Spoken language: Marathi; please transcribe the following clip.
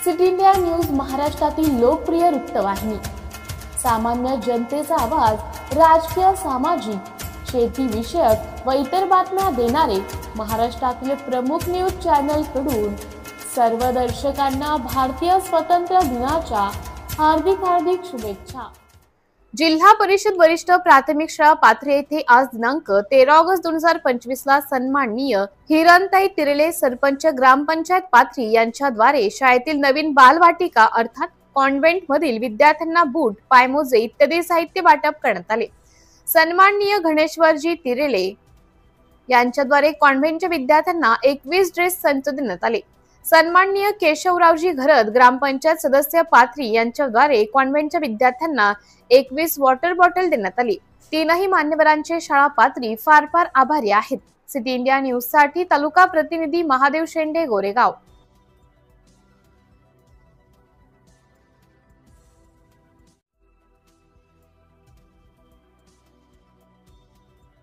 सिटी इंडिया न्यूज महाराष्ट्रातील लोकप्रिय वृत्तवाहिनी। सामान्य जनतेचा आवाज, राजकीय, सामाजिक, शेती विषयक व इतर बातम्या देणारे महाराष्ट्रातील प्रमुख न्यूज चॅनल कडून सर्व दर्शकांना भारतीय स्वातंत्र्य दिनाच्या हार्दिक शुभेच्छा। जिल्हा परिषद वरिष्ठ प्राथमिक शाळा पाथरे येथे आज दिनांक 13 ऑगस्ट 2025 ला सन्माननीय हिरणताई तिरले सरपंच ग्रामपंचायत पाथरी यांच्याद्वारे शाळेतील नवीन बालवाटिका अर्थात कॉन्व्हेंट मधील विद्यार्थ्यांना बूट, पायमोजे इत्यादी साहित्य वाटप करण्यात आले। सन्माननीय गणेश्वरजी तिरले यांच्याद्वारे कॉन्व्हेंटच्या विद्यार्थ्यांना 21 ड्रेस संच देण्यात आले। सन्माननीय केशवरावजी घरत ग्रामपंचायत सदस्य पाथरी यांच्याद्वारे कॉन्व्हेंटच्या विद्यार्थ्यांना 21 वॉटर बॉटल देण्यात आली। तीनही मान्यवरांचे शाळा पाथरी फार आभारी आहेत। सिटी इंडिया न्यूज साठी तालुका प्रतिनिधी महादेव शेंडे, गोरेगाव।